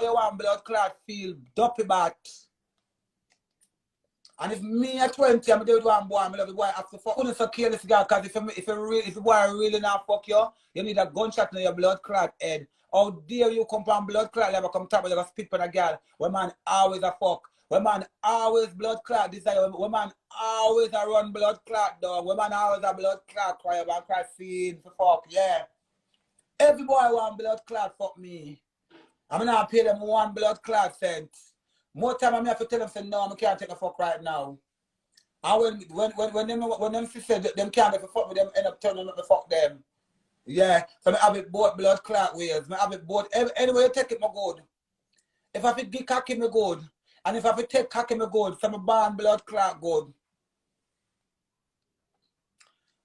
you want blood clot feel dopey bat. And if me at 20, I'm doing one boy, I love the boy after fuck. Couldn't so kill this guy, because if the boy really not fuck you, you need a gunshot in your blood clot head. How dare you come from blood clot level come top, you spit on a girl. When man always a fuck. When man always blood clot desire. When man always a run blood clot dog. When man always a blood clot cry about cry feed for fuck. Yeah. Every boy want blood clot fuck me. I'm not pay them one blood clot cent. More time I have to tell them say no, I can't take a fuck right now. And when them say them can't take a fuck with them, end up turning up the fuck them. Yeah. So I have it both blood clot ways. I have it both anyway you take it my good. If I fit give cocky me good. And if I fit take cocky me good, so I born blood clot good.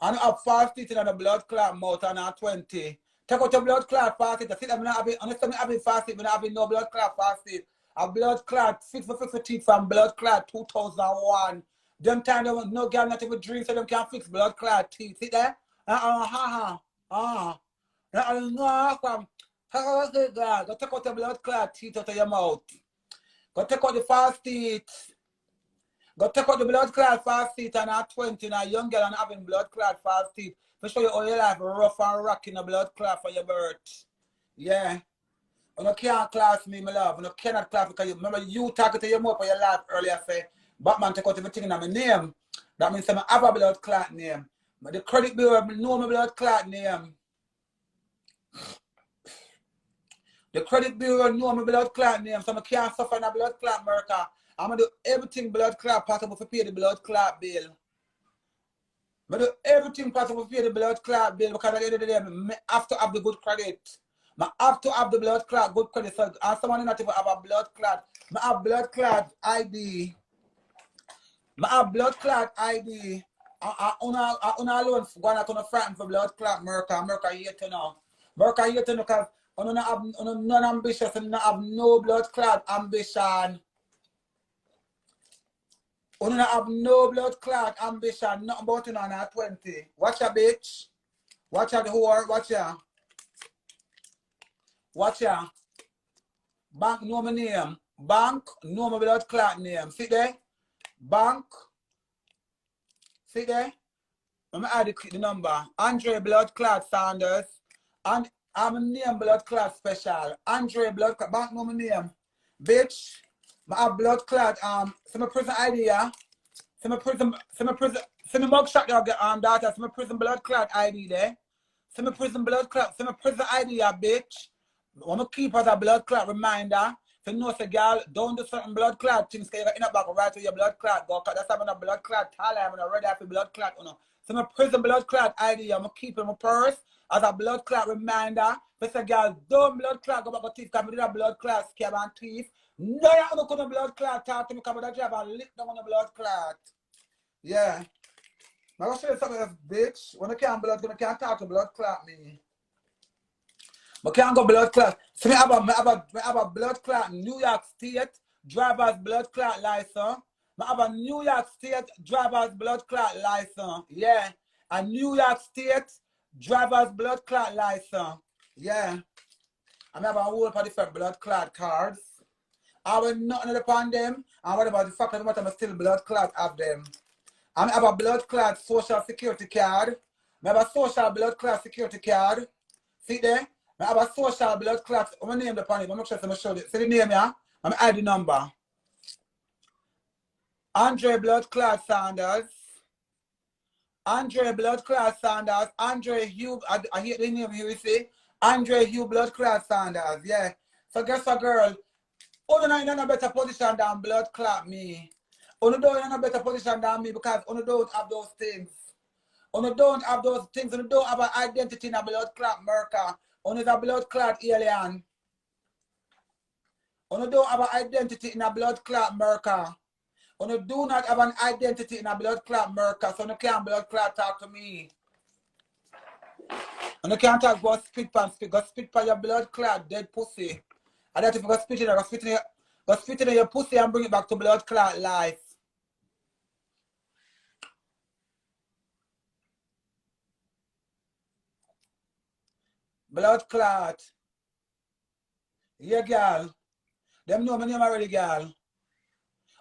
And I have fast eating on the blood clot mouth and I'm 20. Take out your blood clot fast eat. I see that I'm not having, honestly, I'm having fast eat, I'm not having no blood clot fast eat. A blood clot, fix for teeth from blood clot 2001. Them time they want no girl not even drink, so them can't fix blood clot teeth. See that? Go take out the blood clot teeth out of your mouth. Go take out the fast teeth. Go take out the blood clot fast teeth and at 20 now young girl and having blood clot fast teeth. For show you all your life rough and rock in a blood clot for your birth. Yeah. You can't class me, my love. You cannot class because you remember you talking to your mouth for your life earlier say Batman take out everything in my name. That means I have a blood clot name. But the credit bureau know my blood clot name. The credit bureau know my blood clot name, so I can't suffer in a blood clot murder. I'm gonna do everything blood clot possible to pay the blood clot bill. I do everything possible to pay the blood clot bill because at the end of the day, I have to have the good credit. I have to have the blood clot good credit. So as someone not even have a blood clot, I have blood clot ID. I have blood clot ID. I alone going to frighten for blood clot Merca here to know. Merca here to know because I don't have none ambitious and I have no blood clot ambition. I don't have no blood clot ambition. Nothing about it on at 20. Watch ya bitch. Watch ya the whore. Watch ya. Watch ya. Bank know my name. Bank know my blood clot name. See there? Bank. See there? I'm going to add the number. Andre Blood Clot Sanders. And I'm a name Blood Clot Special. Andre Blood Clot. Bank know my name. Bitch. I have blood clot. See my prison ID, yeah? See my mugshot, daughter. See my prison blood clot ID there. See my prison blood clot. See my prison ID, yeah, bitch. I want to keep as a blood clot reminder. So you know, say, girl, don't do certain blood clot things, because you're in a back right to your blood clot go. That's having a blood clot tally. I'm already have a blood clot. You know. So my prison blood clot ID, I'm going to keep in my purse as a blood clot reminder. But say, girl, don't blood clot go back to teeth, because I did a blood clot scam and teeth. No, you're not going to blood clot talk to me, because I drive and lick down on the blood clot. Yeah. I'm going to show you something else, bitch. When I can't blood, I can't talk to blood clot me. I can't go blood clot. So I have a blood clot New York State driver's blood clot license. I have a New York State driver's blood clot license. Yeah. A New York State driver's blood clot license. Yeah. I have a whole lot of different blood clot cards. I will nothing upon them. And what about the fact that I'm still blood clot of them? I have a blood clot social security card. I have a social blood clot security card. See there? I have a social blood clot. I'm going to name the pan. I'm not sure if I'm show you. See the name, yeah? I'm going to add the number. Andre Blood Clot Sanders. Andre Blood Clot Sanders. Andre Hugh. I hear the name here, you see? Andre Hugh Blood Clot Sanders. Yeah. So guess what, girl? Uno not in a better position than blood clot me. Uno don't in a better position than me because Uno don't have those things. Uno don't have those things. Uno don't have an identity in a blood clot Merca. Uno is a blood clot alien. Uno don't have an identity in a blood clot Merca. Uno do not have an identity in a blood clot Merca. So Uno can't blood clot talk to me. Uno can't talk about spit pan spit. Go spit pan your blood clot dead pussy. And that if you go spit in your pussy and bring it back to blood clot life. Blood clot. Yeah, girl. Them know my name already, girl.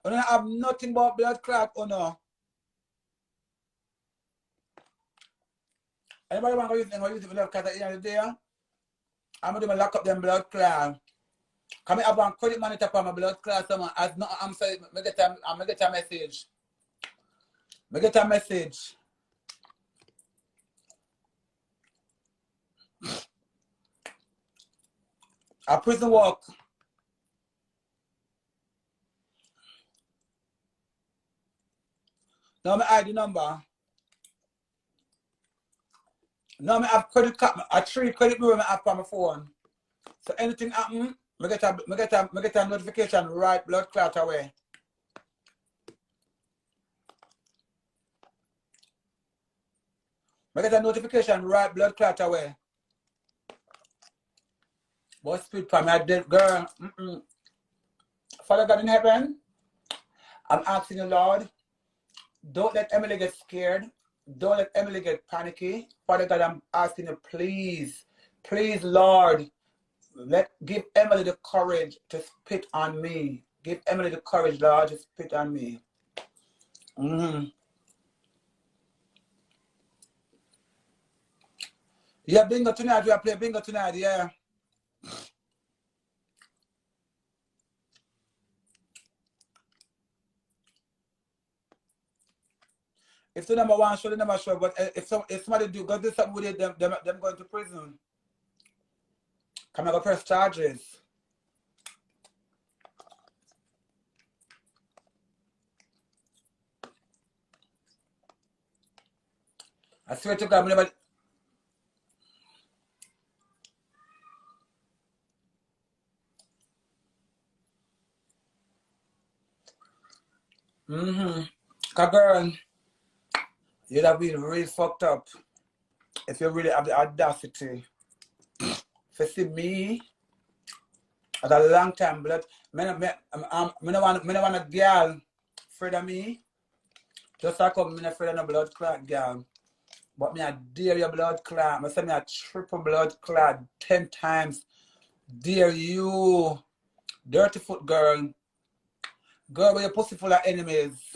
I don't have nothing but blood clot, oh no. Anybody want to use it blood clot at the end of the day? I'm going to lock up them blood clot. Come I have one credit monitor for my blood clot. Someone as no, I'm saying, I get a message. I get a message. A prison work. Now I ID number. Now I have credit card. A 3 credit bureau I have on my phone. So anything happen, I get a notification right blood clot away. I get a notification right blood clot away. But speed for me, dead girl. Father God in heaven, I'm asking you, Lord, don't let Emily get scared. Don't let Emily get panicky. Father God, I'm asking you, please, please, Lord, give Emily the courage to spit on me. Give Emily the courage, Lord, to spit on me. Yeah, bingo tonight. We are playing bingo tonight, yeah. If the number one show, the number show. But if somebody do something with it, them going to prison. Come and go press charges. I swear to God, whenever. Cause girl, you'd have been really fucked up if you really have the audacity to see me at a long time blood. I don't want a girl afraid of me. Just like I'm not afraid of no blood clot girl. But me I dare your blood clot. I say me a triple blood clot 10 times. Dare you. Dirty foot girl. Girl with your pussy full of enemies.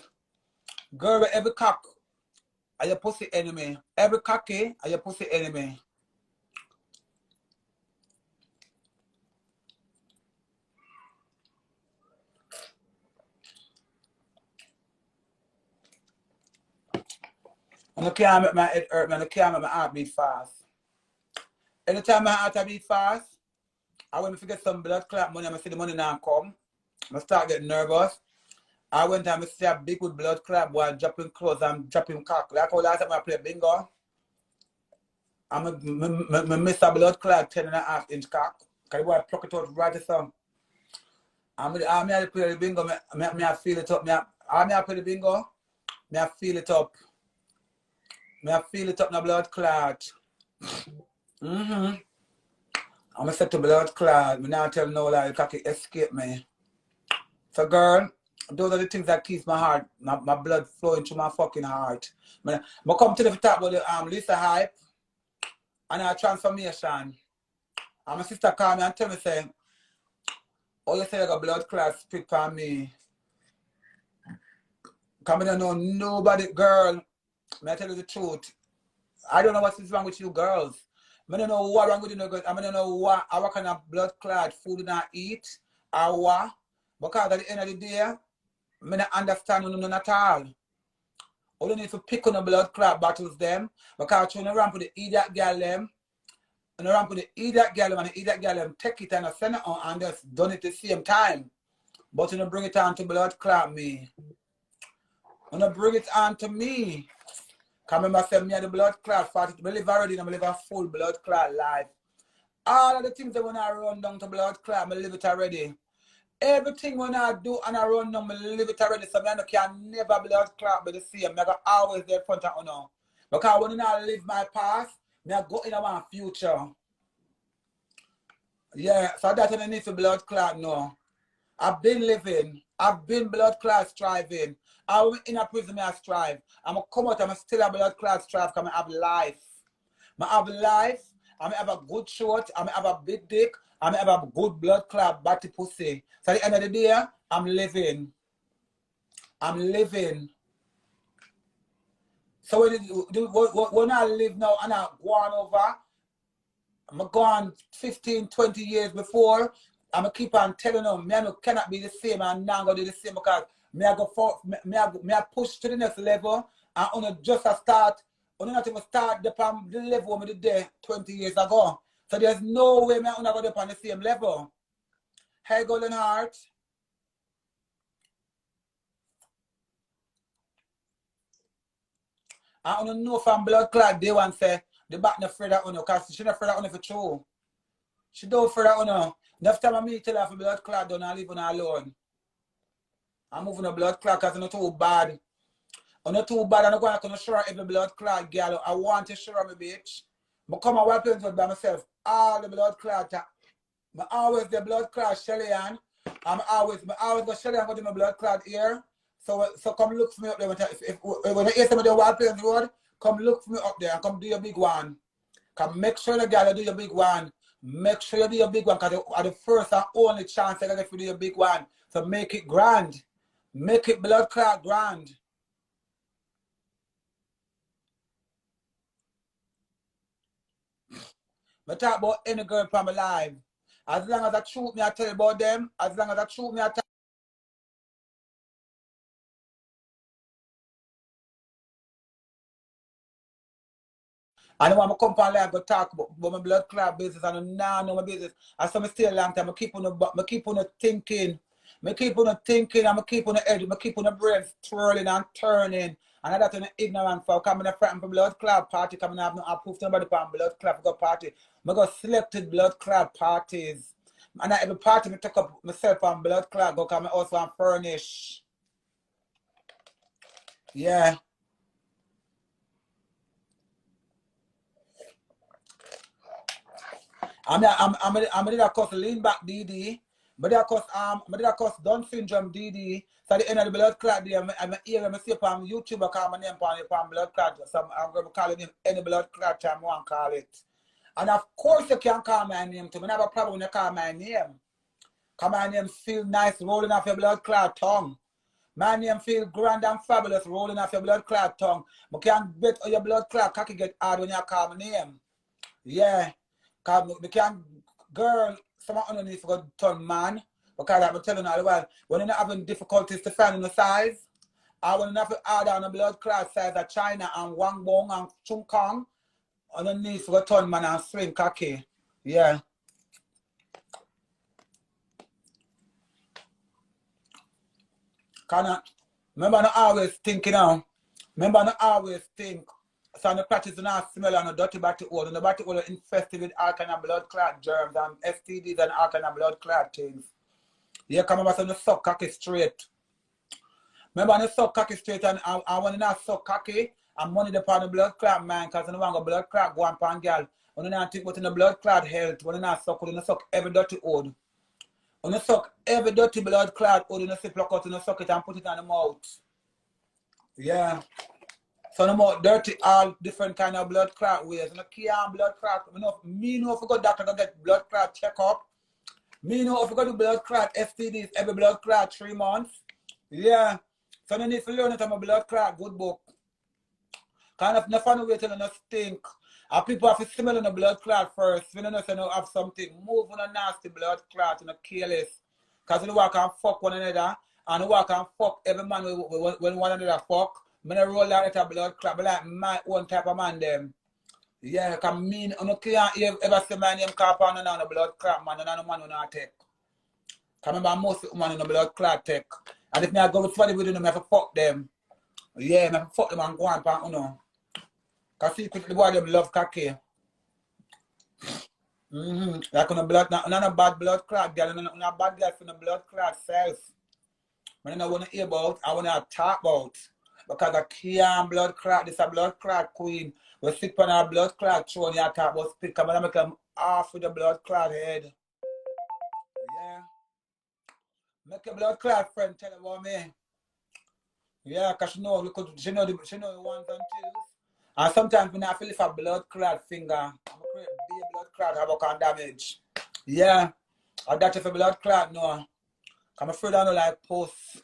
Girl with every cock are your pussy enemy. Every cocky are your pussy enemy. I can't make my head hurt, man. I can't make my heart beat fast. Anytime my heart beat fast, I went to get some blood clot money, I see the money now come. I start getting nervous. I went and I see a big with blood clot boy dropping clothes and dropping cock. Like how last time I play bingo, I miss a blood clot 10.5-inch cock. Because the boy pluck it out right to some. I play the bingo, I feel it up. I play the bingo, I feel it up. I feel it up in the blood clot. I'm going to set to blood clot. I now tell no lie, you can escape me. So girl, those are the things that keeps my heart, my blood flowing through my fucking heart. I come to the top about the Lisa hype and our transformation. And my sister called me and tell me, say, oh, you say you got blood clot spit on me. Because I don't know nobody, girl. I tell you the truth. I don't know what is wrong with you girls. I don't know what wrong with you girls. I don't know what kind of blood clot food you eat or what. Because at the end of the day, I don't understand none at all. You don't need to pick on the blood clot battles them. Because you ramp with the idiot girl them. And ramp with the idiot girl them and the idiot girl them take it and send it on and just done it at the same time. But you don't bring it on to blood clot me. You don't bring it on to me. Because remember I said me had the blood clot, I live already, I live a full blood clot life. All of the things that when I run down to blood clot, I live it already. Everything when I do and I run down, I live it already. So I can never blood clot be the same. I got always there in front of you now. Because when I live my past, I go in my future. Yeah, so that's what I need to blood clot now. I've been living. I've been blood clot striving. I went in a prison, I strive. I'm going to come out, I'm still a blood clot strive because I have life. I have life, I have a good short, I have a big dick, I have a good blood clot body pussy. So at the end of the day, I'm living. So when I live now and I go on over, I'm gone 15, 20 years before, I'm going to keep on telling them, I cannot be the same and now going to do the same because I push to the next level and I'm just a start, I'm not even start the level I did there 20 years ago. So there's no way I'm going to go up on the same level. Hey, Golden Heart. I don't know from blood clot day one say the back no afraid of you because she not afraid of you for true. She don't afraid of you. Enough time I meet tell her for blood clot don't leave her alone. I'm moving the blood clot because I'm not too bad. I'm not too bad. I'm not going to show every blood clot girl. I want to show me bitch. I come and wipe it by myself. All the blood clot. I always the blood clot Shelly Ann. I'm always go Shelly Ann go to my blood clot here. So come look for me up there. When you hear somebody walk on the road, come look for me up there and come do your big one. Come make sure the girl do your big one. Make sure you do your big one because at the first and only chance I get to do your big one. So make it grand. Make it blood clot grand. I talk about any girl from my life. As long as I shoot me, I tell you about them. As long as I shoot me, I tell I know I'm a company I go talk about my blood clot business and now know my business. I saw me stay a long time. I keep on thinking. I keep on thinking. I keep on the edge. I keep on the brain twirling and turning. And I don't ignorant for coming a friend for blood clot party. Coming up, I prove to nobody for blood clot go party. I go selected blood clot parties. And at every party I take up myself on blood clot go come also and furnish. Yeah. I'm did a course lean back DD, but that course Down syndrome DD. So at the end of the blood clot day, I'm here I see on YouTube I call my name on blood clot. So I'm going to call it any blood clot time I want to call it. And of course you can call my name too. I have a problem when you call my name. Because my name feel nice rolling off your blood clot tongue. My name feel grand and fabulous rolling off your blood clot tongue. But can't bet your blood clot cocky get hard when you call my name. Yeah. We can girl, someone underneath for turn man. Because I'm telling you all the while, when you're not having difficulties to find the size, I will not add on a blood class size of China and Wang Bong and Chung Kong underneath for turn man and swing cocky. Yeah. Remember I always think, you know. Remember I always think. So the practice not smell on a dirty body oil. And the body oil is infested with all kind of blood clot germs and STDs and all kind of blood clot things. You come over to suck cocky straight. Remember when you suck cocky straight and when you not suck cocky, and money upon the blood clot man, because you don't want to blood clot go on pan girl. When you not think about in the blood clot health, when you not suck every dirty oil. When you suck every dirty blood clot oil, you see pluck out and you suck it and put it on the mouth. Yeah. So no more dirty, all different kind of blood clot ways. And Caan blood clot. Me know if you go doctor to get blood clot checkup. Me know if you go do blood clot STDs every blood clot 3 months. Yeah. So you need to learn it on my blood clot good book. Kind of no fun way till you stink. And people have to smell on the blood clot first. When you know say you have something, move on a nasty blood clot and careless. Because you walk and fuck one another. And you walk and fuck every man when one another fuck. I roll out a blood clot, but like my own type of man them. Yeah, because me, you can't ever see my name call on a blood clot man, and no man will not take. Because remember most women in the blood clot take. And if I go with somebody with them, I have to fuck them. Yeah, I have to fuck them and go on, you know. Because secretly the boy them love cocky. Like on the blood, not a bad blood clot girl, not a bad girl for the blood clot self. When I want to hear about, I want to talk about. Because a Caan blood clot, this a blood clot queen. We sit on our blood clot throne, you talk about spit, come and make them off with the blood clot head. Yeah. Make a blood clot friend tell about me. Yeah, because she know the ones and twos. And sometimes when I feel if a blood clot finger, I'm going to create big blood clot have a kind of damage. Yeah. Or that if a blood clot, no. I'm afraid I don't like post